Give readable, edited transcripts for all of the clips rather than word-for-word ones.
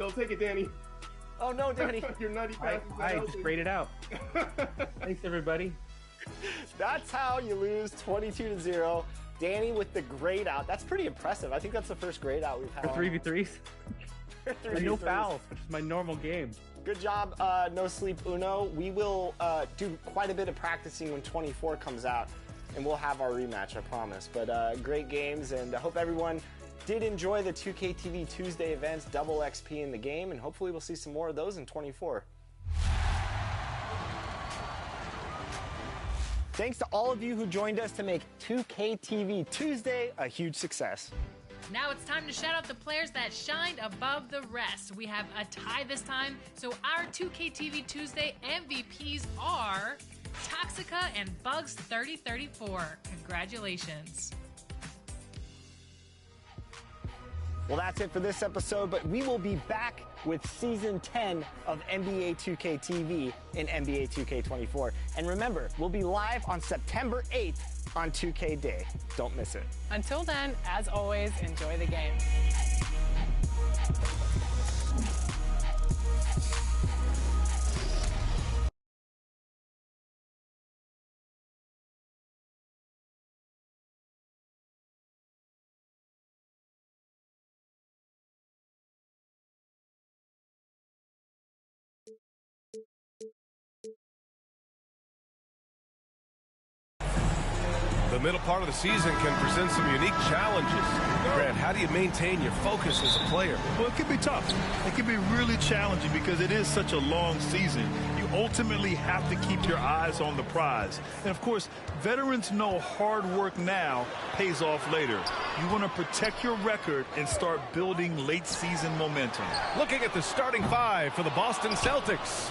Don't take it, Danny. Oh no, Danny. Your nutty pass is I just sprayed it out. Thanks, everybody. That's how you lose 22-0. Danny with the grade out. That's pretty impressive. I think that's the first grade out we've had. For 3v3s. And no fouls, which is my normal game. Good job, No Sleep Uno. We will do quite a bit of practicing when 24 comes out, and we'll have our rematch, I promise. But great games, and I hope everyone did enjoy the 2K TV Tuesday events, double XP in the game, and hopefully we'll see some more of those in 24. Thanks to all of you who joined us to make 2K TV Tuesday a huge success. Now it's time to shout out the players that shined above the rest. We have a tie this time, so our 2K TV Tuesday MVPs are Toxica and Bugs3034. Congratulations. Well, that's it for this episode, but we will be back with Season 10 of NBA 2K TV in NBA 2K24. And remember, we'll be live on September 8th on 2K Day. Don't miss it. Until then, as always, enjoy the game. The middle part of the season can present some unique challenges. Grant, how do you maintain your focus as a player? Well, it can be tough. It can be really challenging because it is such a long season. You ultimately have to keep your eyes on the prize. And, of course, veterans know hard work now pays off later. You want to protect your record and start building late-season momentum. Looking at the starting five for the Boston Celtics.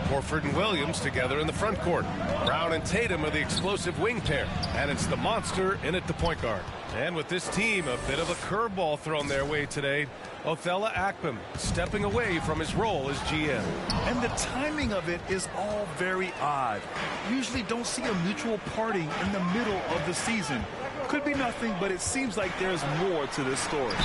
Horford and Williams together in the front court. Brown and Tatum are the explosive wing pair. And it's the monster in at the point guard. And with this team, a bit of a curveball thrown their way today. Othella Akpom stepping away from his role as GM. And the timing of it is all very odd. Usually don't see a mutual parting in the middle of the season. Could be nothing, but it seems like there's more to this story.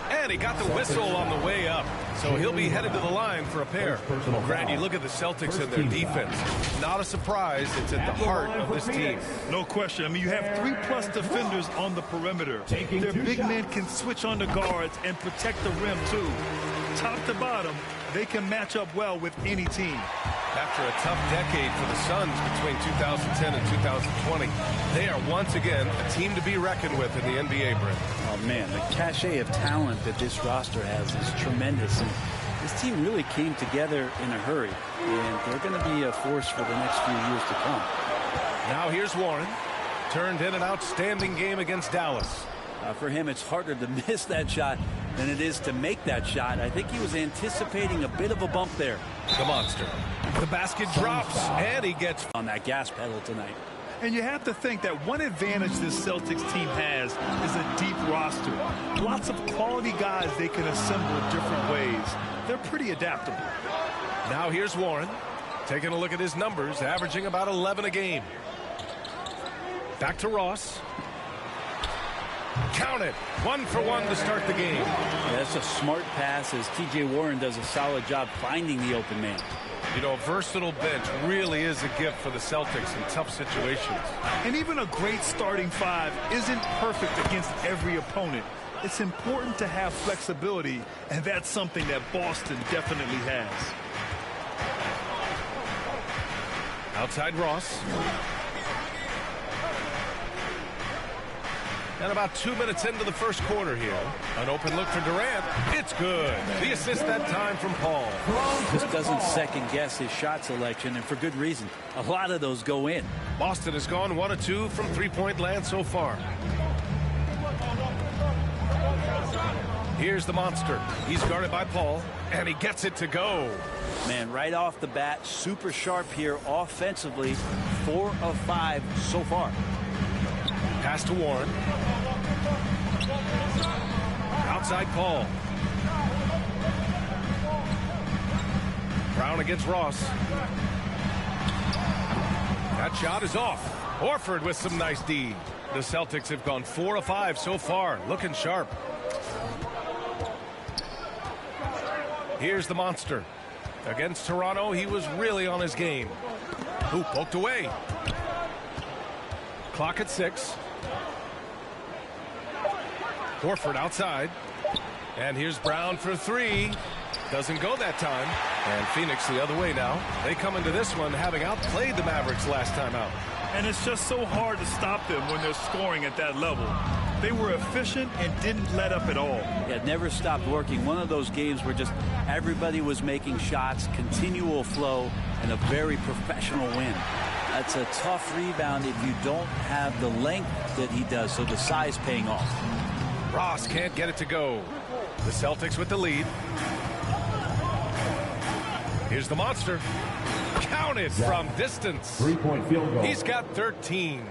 And he got the whistle on the way up. So he'll be headed to the line for a pair. Grant, you look at the Celtics and their defense. Not a surprise. It's at the heart of this team. No question. I mean, you have 3+ defenders on the perimeter. Their big men can switch on the guards and protect the rim, too. Top to bottom, they can match up well with any team. After a tough decade for the Suns between 2010 and 2020, they are once again a team to be reckoned with in the NBA, Brent. Oh, man, the cachet of talent that this roster has is tremendous. And this team really came together in a hurry, and they're going to be a force for the next few years to come. Now here's Warren. Turned in an outstanding game against Dallas. For him, it's harder to miss that shot than it is to make that shot. I think he was anticipating a bit of a bump there. The monster. The basket drops, and he gets on that gas pedal tonight. And you have to think that one advantage this Celtics team has is a deep roster. Lots of quality guys they can assemble in different ways. They're pretty adaptable. Now here's Warren. Taking a look at his numbers, averaging about 11 a game. Back to Ross. Count it. 1 for 1 to start the game. Yeah, that's a smart pass as T.J. Warren does a solid job finding the open man. You know, a versatile bench really is a gift for the Celtics in tough situations. And even a great starting five isn't perfect against every opponent. It's important to have flexibility, and that's something that Boston definitely has. Outside Ross. And about 2 minutes into the first quarter here. An open look for Durant. It's good. The assist that time from Paul. Just doesn't second guess his shot selection, and for good reason. A lot of those go in. Boston has gone 1 of 2 from three-point land so far. Here's the monster. He's guarded by Paul, and he gets it to go. Man, right off the bat, super sharp here offensively. 4 of 5 so far. Pass to Warren. Outside Paul. Brown against Ross. That shot is off. Horford with some nice D. The Celtics have gone 4 of 5 so far. Looking sharp. Here's the monster. Against Toronto, he was really on his game. Ooh, poked away. Clock at 6. Horford outside. And here's Brown for 3. Doesn't go that time. And Phoenix the other way now. They come into this one having outplayed the Mavericks last time out. And it's just so hard to stop them when they're scoring at that level. They were efficient and didn't let up at all. Yeah, never stopped working. One of those games where just everybody was making shots, continual flow, and a very professional win. That's a tough rebound if you don't have the length that he does, so the size paying off. Ross can't get it to go. The Celtics with the lead. Here's the monster. Counted from distance. 3-point field goal. He's got 13.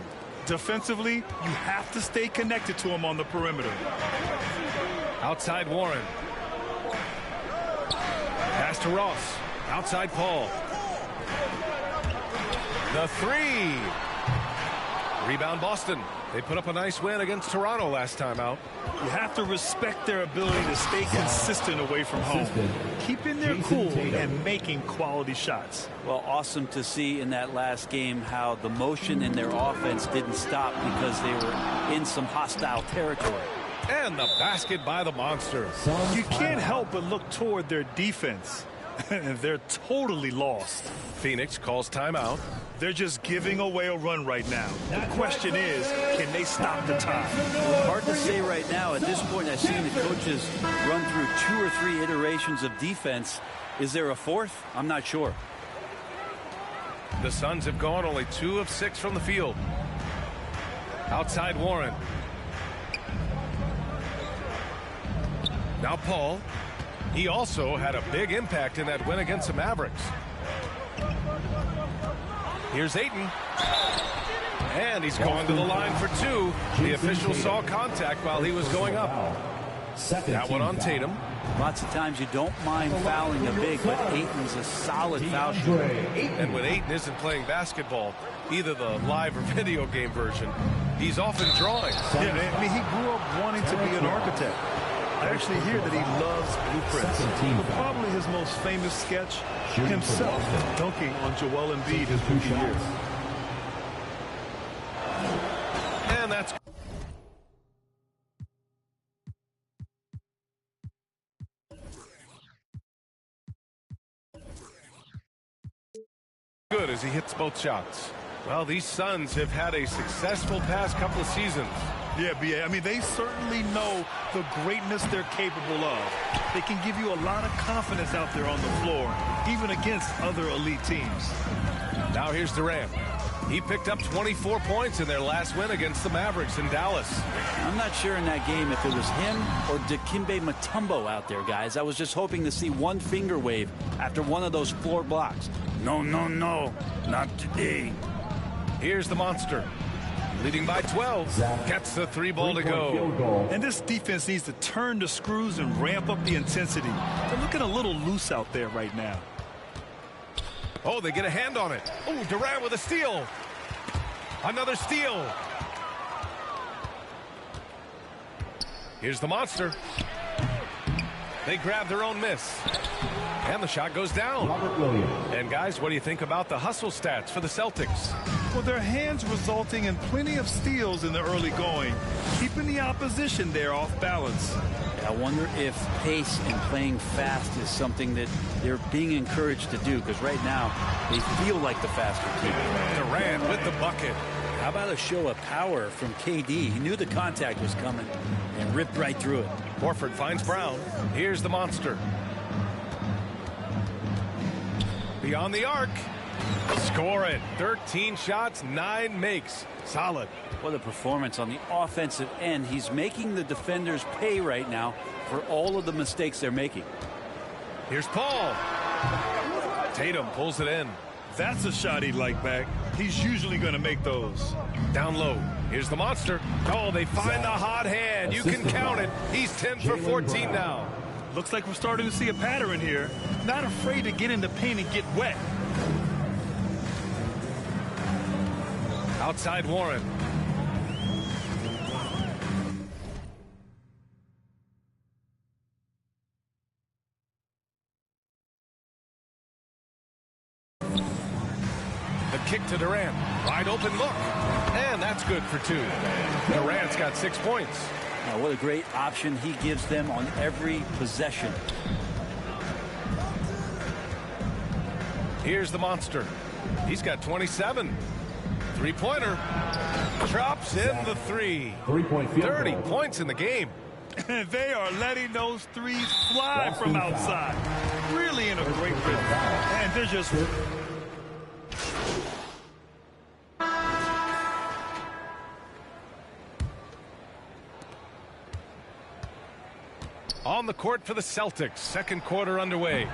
Defensively, you have to stay connected to him on the perimeter. Outside Warren. Pass to Ross. Outside Paul. The 3. Rebound Boston. They put up a nice win against Toronto last time out. You have to respect their ability to stay consistent away from home. Keeping their cool and making quality shots. Well, awesome to see in that last game how the motion in their offense didn't stop because they were in some hostile territory. And the basket by the monster. You can't help but look toward their defense. They're totally lost. Phoenix calls timeout. They're just giving away a run right now. The question is, can they stop the time? Hard to say right now. At this point, I've seen the coaches run through 2 or 3 iterations of defense. Is there a 4th? I'm not sure. The Suns have gone only 2 of 6 from the field. Outside Warren. Now Paul. He also had a big impact in that win against the Mavericks. Here's Ayton. And he's going to the line for 2. The official saw contact while he was going up. That one on Tatum. Lots of times you don't mind fouling a big, but Ayton's a solid foul shooter. And when Ayton isn't playing basketball, either the live or video game version, he's often drawing. Yeah, I mean, he grew up wanting to be an architect. I actually hear that he loves blueprints. But probably his most famous sketch, himself dunking on Joel Embiid his rookie year. And that's good as he hits both shots. Well, these Suns have had a successful past couple of seasons. Yeah, B.A. I mean, they certainly know the greatness they're capable of. They can give you a lot of confidence out there on the floor, even against other elite teams. Now here's Durant. He picked up 24 points in their last win against the Mavericks in Dallas. I'm not sure in that game if it was him or Dikembe Mutombo out there, guys. I was just hoping to see one finger wave after one of those floor blocks. No, no, no, not today. Here's the monster. Leading by 12. Gets the 3 ball to go. And this defense needs to turn the screws and ramp up the intensity. They're looking a little loose out there right now. Oh, they get a hand on it. Oh, Durant with a steal. Another steal. Here's the monster. They grab their own miss. And the shot goes down. And guys, what do you think about the hustle stats for the Celtics? Well, their hands resulting in plenty of steals in the early going, keeping the opposition there off balance. I wonder if pace and playing fast is something that they're being encouraged to do, because right now they feel like the faster team. Durant with the bucket. How about a show of power from KD? He knew the contact was coming and ripped right through it. Horford finds Brown. Here's the monster. Beyond the arc. Score it. 13 shots, 9 makes. Solid. What a performance on the offensive end. He's making the defenders pay right now for all of the mistakes they're making. Here's Paul. Tatum pulls it in. That's a shot he'd like back. He's usually going to make those. Down low. Here's the monster. Oh, they find the hot hand. You can count it. He's 10 for 14 now. Looks like we're starting to see a pattern here. Not afraid to get in the paint and get wet. Outside Warren. kick to Durant. Wide open look. And that's good for 2. Durant's got 6 points. Now, what a great option he gives them on every possession. Here's the monster. He's got 27. Three-pointer. Drops in the 3. 30 points in the game. And they are letting those threes fly from outside. Really in a great rhythm. And they're just... On the court for the Celtics. Second quarter underway.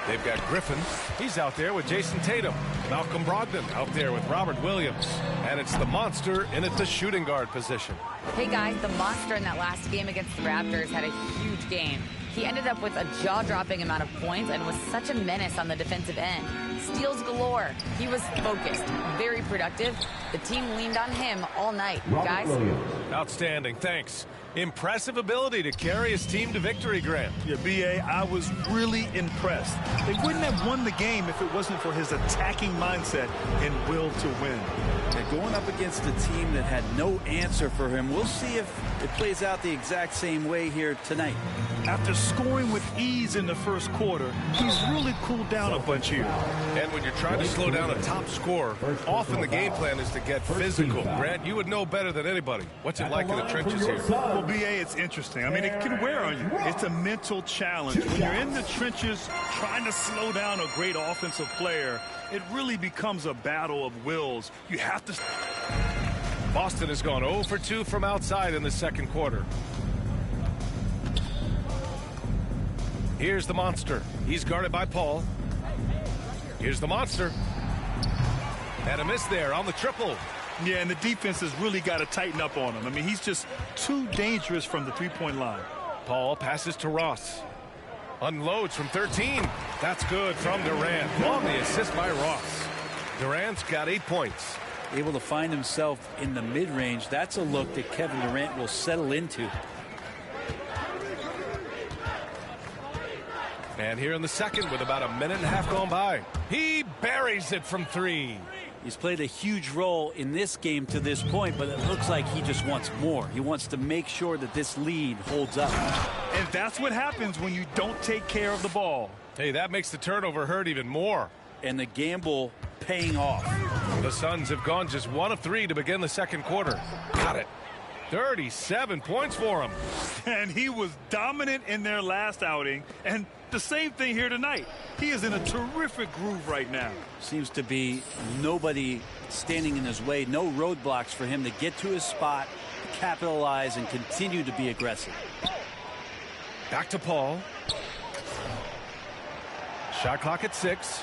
They've got Griffin. He's out there with Jason Tatum. Malcolm Brogdon out there with Robert Williams. And it's the monster in at the shooting guard position. Hey guys, the monster in that last game against the Raptors had a huge game. He ended up with a jaw-dropping amount of points and was such a menace on the defensive end. Steals galore. He was focused, very productive. The team leaned on him all night. Guys? Outstanding. Thanks. Impressive ability to carry his team to victory, Grant. Yeah, B.A., I was really impressed. They wouldn't have won the game if it wasn't for his attacking mindset and will to win. And going up against a team that had no answer for him, we'll see if it plays out the exact same way here tonight. After scoring with ease in the first quarter, he's really cooled down a bunch here. And when you're trying to slow down a top scorer, often the game plan is to get physical. Grant, you would know better than anybody. What's it like in the trenches here? Well, B.A., it's interesting. I mean, it can wear on you. It's a mental challenge. When you're in the trenches trying to slow down a great offensive player, it really becomes a battle of wills. You have to... Boston has gone 0 for 2 from outside in the second quarter. Here's the monster. He's guarded by Paul. Here's the monster. And a miss there on the triple. Yeah, and the defense has really got to tighten up on him. I mean, he's just too dangerous from the three-point line. Paul passes to Ross. Unloads from 13. That's good from Durant. On the assist by Ross. Durant's got 8 points. Able to find himself in the mid-range. That's a look that Kevin Durant will settle into. And here in the second with about a minute and a half gone by. He buries it from 3. He's played a huge role in this game to this point, but it looks like he just wants more. He wants to make sure that this lead holds up. And that's what happens when you don't take care of the ball. Hey, that makes the turnover hurt even more. And the gamble paying off. The Suns have gone just 1 of 3 to begin the second quarter. Got it. 37 points for him. And he was dominant in their last outing. And the same thing here tonight. He is in a terrific groove right now. Seems to be nobody standing in his way. No roadblocks for him to get to his spot, capitalize, and continue to be aggressive. Back to Paul. Shot clock at 6.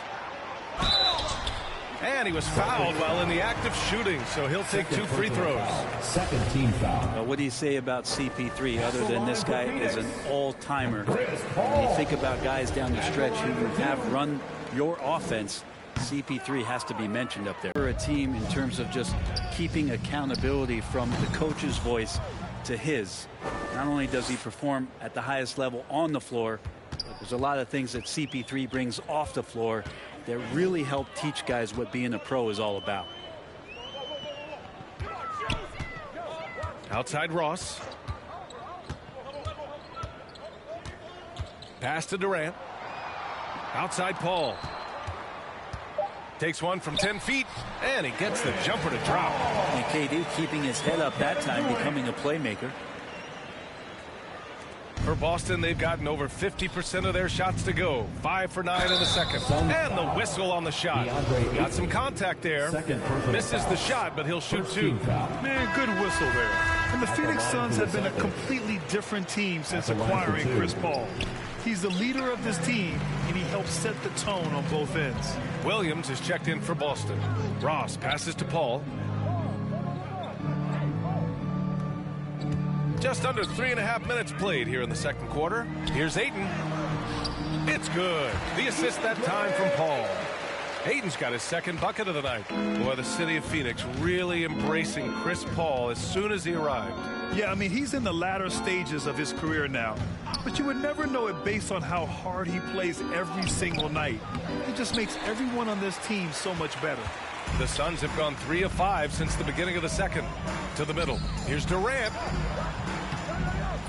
And he was fouled while in the act of shooting, so he'll take 2 free throws. Second team foul. What do you say about CP3 other than this guy is an all-timer? When you think about guys down the stretch who have run your offense, CP3 has to be mentioned up there. For a team in terms of just keeping accountability from the coach's voice to his. Not only does he perform at the highest level on the floor, but there's a lot of things that CP3 brings off the floor that really help teach guys what being a pro is all about. Outside Ross. Pass to Durant. Outside Paul. Takes one from 10 feet, and he gets the jumper to drop. And KD keeping his head up that time, becoming a playmaker. For Boston, they've gotten over 50% of their shots to go. 5 for 9 in the second. And the whistle on the shot. Got some contact there. Misses the shot, but he'll shoot 2. Man, good whistle there. And the Phoenix Suns have been a completely different team since acquiring Chris Paul. He's the leader of this team, and he helps set the tone on both ends. Williams is checked in for Boston. Ross passes to Paul. Just under 3.5 minutes played here in the second quarter. Here's Ayton. It's good. The assist that time from Paul. Ayton's got his second bucket of the night. Boy, the city of Phoenix really embracing Chris Paul as soon as he arrived. Yeah, I mean, he's in the latter stages of his career now. But you would never know it based on how hard he plays every single night. He just makes everyone on this team so much better. The Suns have gone 3 of 5 since the beginning of the second. To the middle. Here's Durant.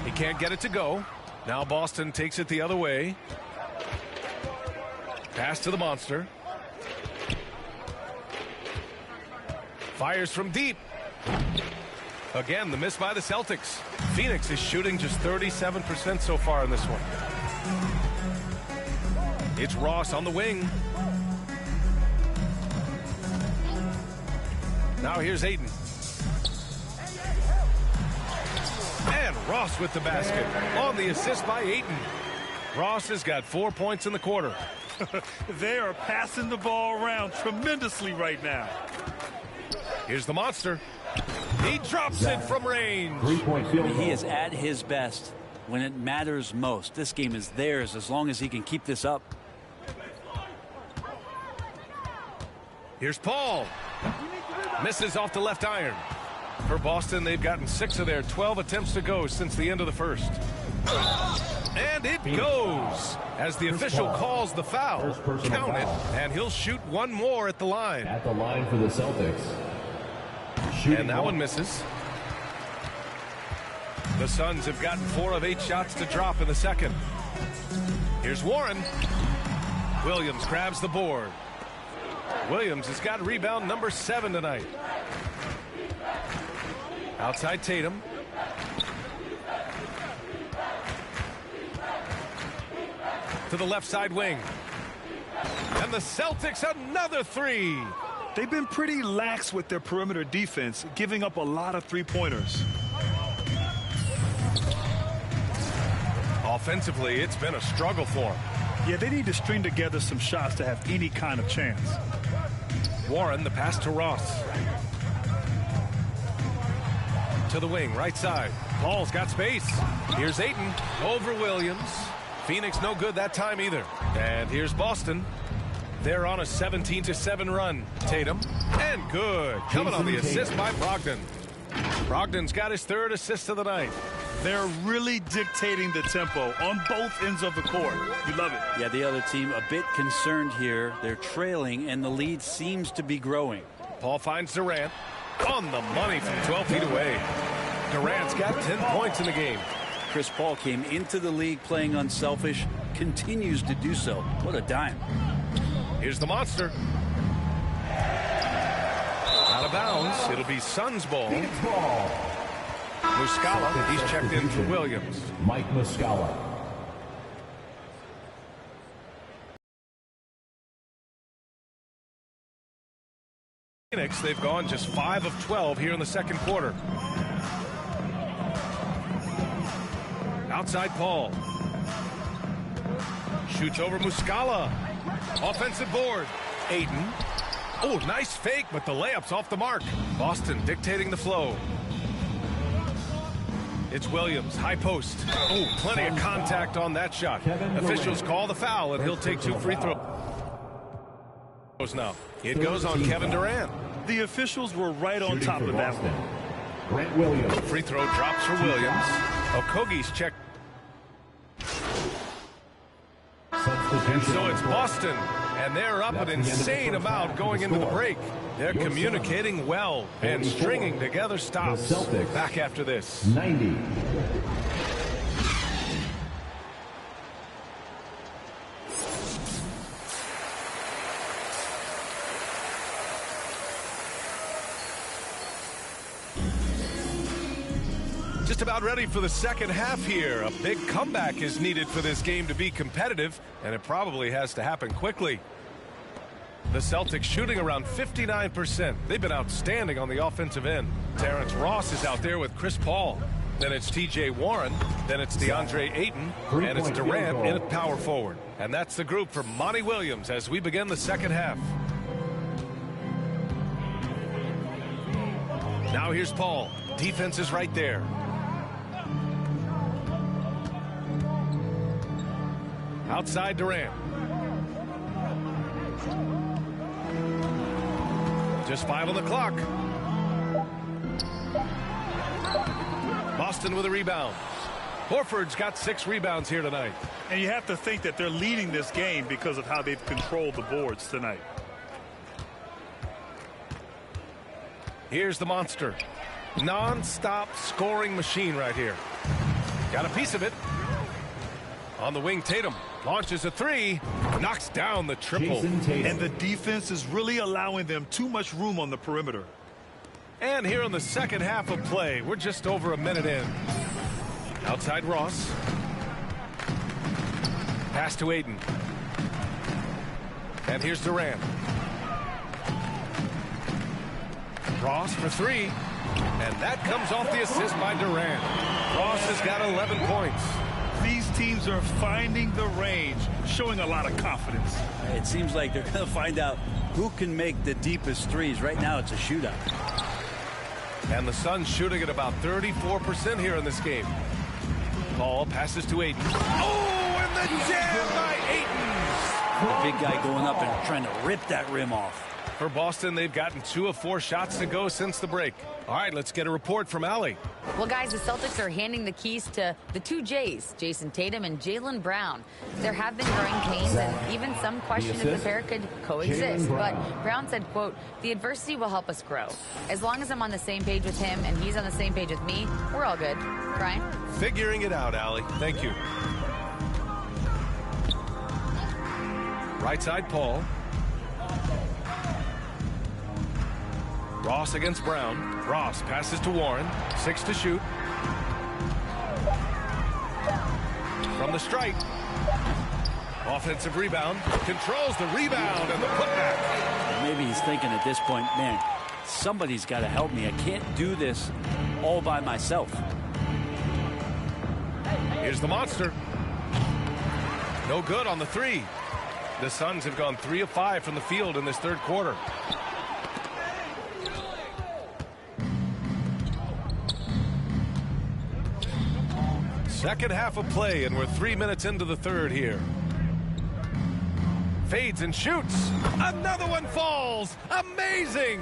He can't get it to go. Now Boston takes it the other way. Pass to the monster. Fires from deep. Again, the miss by the Celtics. Phoenix is shooting just 37% so far in this one. It's Ross on the wing. Now here's Ayton. And Ross with the basket on the assist by Ayton. Ross has got 4 points in the quarter. They are passing the ball around tremendously right now. Here's the monster. He drops it from range. He is at his best when it matters most. This game is theirs as long as he can keep this up. Here's Paul. Misses off the left iron. For Boston, they've gotten 6 of their 12 attempts to go since the end of the first. And it goes as the official calls the foul. Count it, and he'll shoot one more at the line. At the line for the Celtics. And that one misses. The Suns have gotten 4 of 8 shots to drop in the second. Here's Warren. Williams grabs the board. Williams has got rebound number 7 tonight. Outside Tatum. To the left side wing. And the Celtics another 3. They've been pretty lax with their perimeter defense, giving up a lot of three-pointers. Offensively, it's been a struggle for them. Yeah, they need to string together some shots to have any kind of chance. Warren, the pass to Ross. To the wing, right side. Paul's got space. Here's Ayton over Williams. Phoenix no good that time either. And here's Boston. They're on a 17-7 run. Tatum, and good. Coming on the assist by Brogdon. Brogdon's got his 3rd assist of the night. They're really dictating the tempo on both ends of the court. You love it. Yeah, the other team a bit concerned here. They're trailing, and the lead seems to be growing. Paul finds Durant on the money from 12 feet away. Durant's got 10 points in the game. Chris Paul came into the league playing unselfish, continues to do so. What a dime. Here's the monster. Out of bounds. It'll be Suns ball. Muscala, he's checked in for Williams. Mike Muscala. Phoenix, they've gone just 5 of 12 here in the second quarter. Outside Paul. Shoots over Muscala. Offensive board. Ayton. Oh, nice fake, but the layup's off the mark. Boston dictating the flow. It's Williams, high post. Oh, plenty of contact on that shot. Officials call the foul, and he'll take 2 free throws now. It goes on Kevin Durant. The officials were right on top of that one. Grant Williams. Free throw drops for Williams. Okogie's checked. And so it's Boston, and they're up an insane amount going into the break. They're communicating well and stringing together stops. Back after this. 90. Just about ready for the second half here. A big comeback is needed for this game to be competitive, and it probably has to happen quickly. The Celtics shooting around 59%. They've been outstanding on the offensive end. Terrence Ross is out there with Chris Paul. Then it's T.J. Warren. Then it's DeAndre Ayton. And it's Durant in at power forward. And that's the group for Monty Williams as we begin the second half. Now here's Paul. Defense is right there. Outside Durant. Just 5 on the clock. Boston with a rebound. Horford's got 6 rebounds here tonight. And you have to think that they're leading this game because of how they've controlled the boards tonight. Here's the monster. Non-stop scoring machine right here. Got a piece of it. On the wing, Tatum launches a three, knocks down the triple. And the defense is really allowing them too much room on the perimeter. And here in the second half of play, we're just over a minute in. Outside Ross. Pass to Ayton. And here's Durant. Ross for three. And that comes off the assist by Durant. Ross has got 11 points. These teams are finding the range, showing a lot of confidence. It seems like they're going to find out who can make the deepest threes. Right now, it's a shootout. And the Suns shooting at about 34% here in this game. Ball passes to Ayton. Oh, and the jam by Ayton. The big guy going up and trying to rip that rim off. For Boston, they've gotten 2 of 4 shots to go since the break. All right, let's get a report from Allie. Well, guys, the Celtics are handing the keys to the 2 J's, Jason Tatum and Jaylen Brown. There have been growing pains and even some question if the pair could coexist. But Brown said, quote, "The adversity will help us grow. As long as I'm on the same page with him and he's on the same page with me, we're all good." Brian? Figuring it out, Allie. Thank you. Right side, Paul. Ross against Brown. Ross passes to Warren. 6 to shoot. From the stripe. Offensive rebound. Controls the rebound and the putback. Maybe he's thinking at this point, man, somebody's got to help me. I can't do this all by myself. Here's the monster. No good on the 3. The Suns have gone 3 of 5 from the field in this third quarter. Second half of play, and we're 3 minutes into the third here. Fades and shoots. Another one falls. Amazing.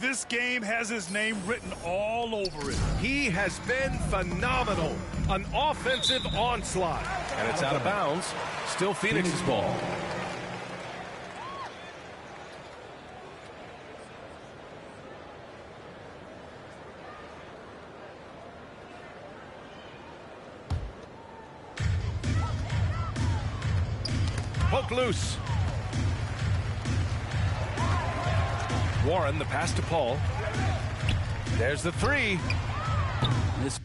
This game has his name written all over it. He has been phenomenal. An offensive onslaught. And it's out of bounds. Still Phoenix's ball. Poke loose. Warren, the pass to Paul. There's the 3. This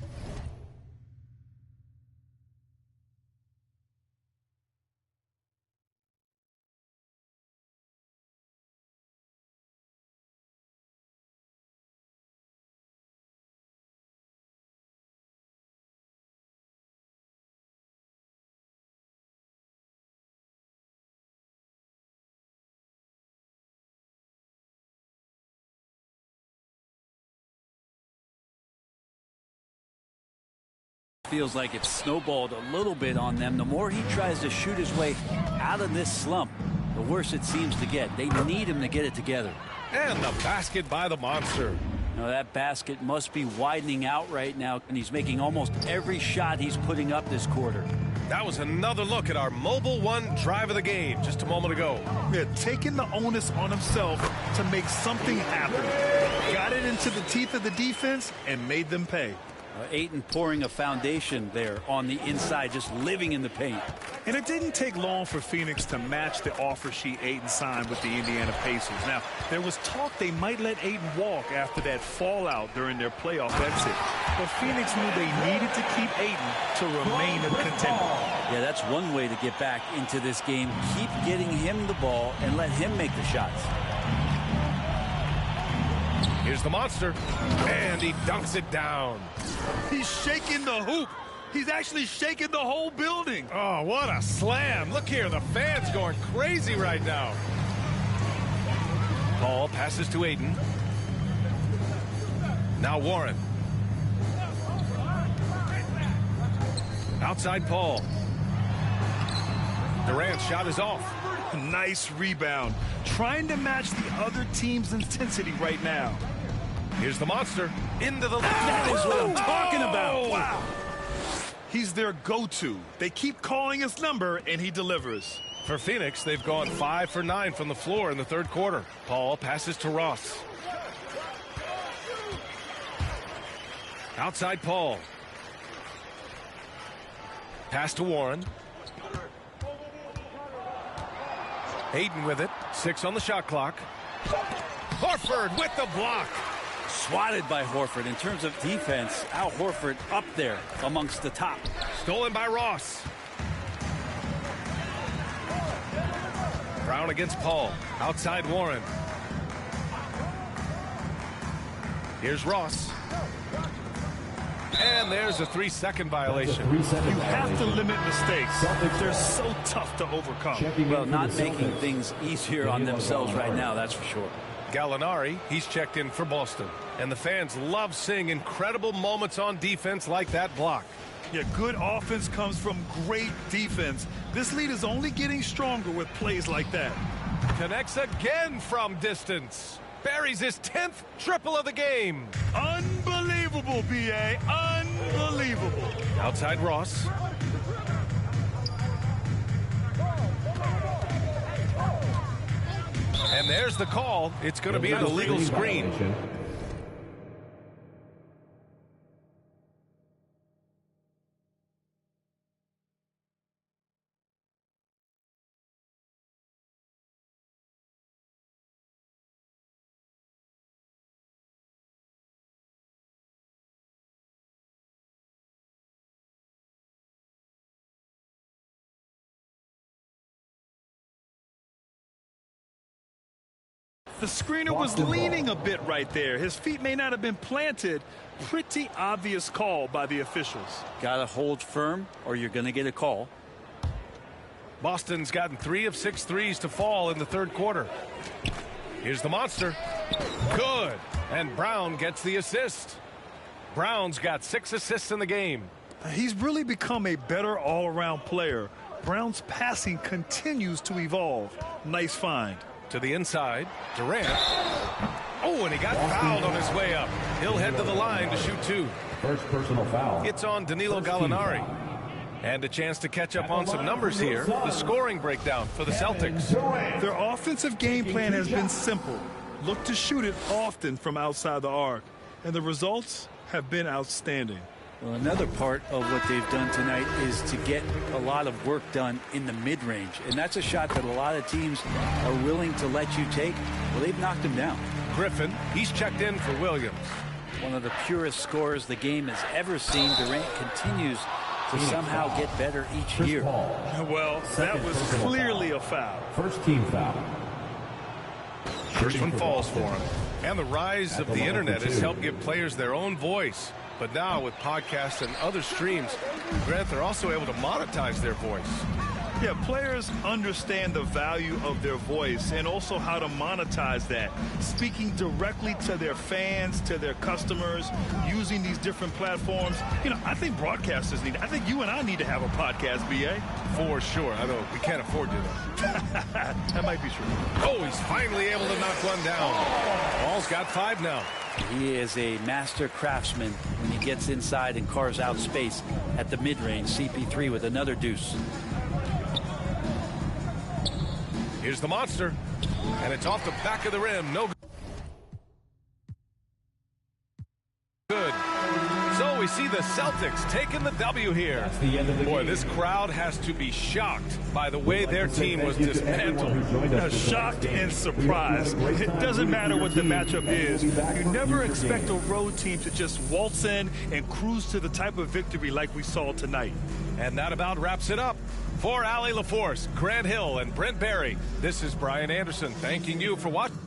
feels like it's snowballed a little bit on them. The more he tries to shoot his way out of this slump, the worse it seems to get. They need him to get it together. And the basket by the monster. Now that basket must be widening out right now, and he's making almost every shot he's putting up this quarter. That was another look at our Mobile One drive of the game just a moment ago. Yeah, taking the onus on himself to make something happen. Got it into the teeth of the defense and made them pay. Ayton pouring a foundation there on the inside, just living in the paint. And it didn't take long for Phoenix to match the offer sheet Ayton signed with the Indiana Pacers. Now, there was talk they might let Ayton walk after that fallout during their playoff exit. But Phoenix knew they needed to keep Ayton to remain a contender. Yeah, that's one way to get back into this game. Keep getting him the ball and let him make the shots. Here's the monster, and he dunks it down. He's shaking the hoop. He's actually shaking the whole building. Oh, what a slam. Look here, the fans going crazy right now. Paul passes to Ayton. Now Warren. Outside Paul. Durant's shot is off. Nice rebound. Trying to match the other team's intensity right now. Here's the monster. Into the... That is what I'm talking about. Wow. He's their go-to. They keep calling his number, and he delivers. For Phoenix, they've gone 5 for 9 from the floor in the third quarter. Paul passes to Ross. Outside Paul. Pass to Warren. Hayden with it. 6 on the shot clock. Horford with the block. Swatted by Horford. In terms of defense, Al Horford up there amongst the top. Stolen by Ross. Brown against Paul. Outside Warren. Here's Ross. And there's a 3-second violation. You have to limit mistakes. They're so tough to overcome. Well, not making things easier on themselves right now, that's for sure. Gallinari, he's checked in for Boston. And the fans love seeing incredible moments on defense like that block. Yeah, good offense comes from great defense. This lead is only getting stronger with plays like that. Connects again from distance. Buries his 10th triple of the game. Unbelievable, B.A. Unbelievable. Outside Ross. And there's the call. It's going to be an illegal screen. The screener was leaning a bit right there. His feet may not have been planted. Pretty obvious call by the officials. Got to hold firm or you're going to get a call. Boston's gotten 3 of 6 threes to fall in the third quarter. Here's the monster. Good. And Brown gets the assist. Brown's got 6 assists in the game. He's really become a better all-around player. Brown's passing continues to evolve. Nice find. To the inside, Durant. Oh, and he got fouled on his way up. He'll head to the line to shoot 2. First personal foul. It's on Danilo Gallinari. And a chance to catch up on some numbers here. The scoring breakdown for the Celtics. Their offensive game plan has been simple. Look to shoot it often from outside the arc. And the results have been outstanding. Well, another part of what they've done tonight is to get a lot of work done in the mid-range. And that's a shot that a lot of teams are willing to let you take. Well, they've knocked him down. Griffin, he's checked in for Williams. One of the purest scorers the game has ever seen. Durant continues to somehow get better each year. Well, that was clearly a foul. First team foul. First one falls for him. And the rise of the internet has helped give players their own voice. But now with podcasts and other streams, Grant, they're also able to monetize their voice. Yeah, players understand the value of their voice and also how to monetize that. Speaking directly to their fans, to their customers, using these different platforms. You know, I think broadcasters need, I think you and I need to have a podcast, B.A. For sure. I know we can't afford to, though. That might be true. Oh, he's finally able to knock one down. Ball's got 5 now. He is a master craftsman when he gets inside and carves out space at the mid-range. CP3 with another deuce. Here's the monster. And it's off the back of the rim. No good. So we see the Celtics taking the W here. That's the end of the Boy, game. this crowd has to be shocked by the way their team was dismantled. Shocked and surprised. It doesn't matter what the matchup is. You never expect a road team to just waltz in and cruise to the type of victory like we saw tonight. And that about wraps it up. For Allie LaForce, Grant Hill, and Brent Barry, this is Brian Anderson thanking you for watching.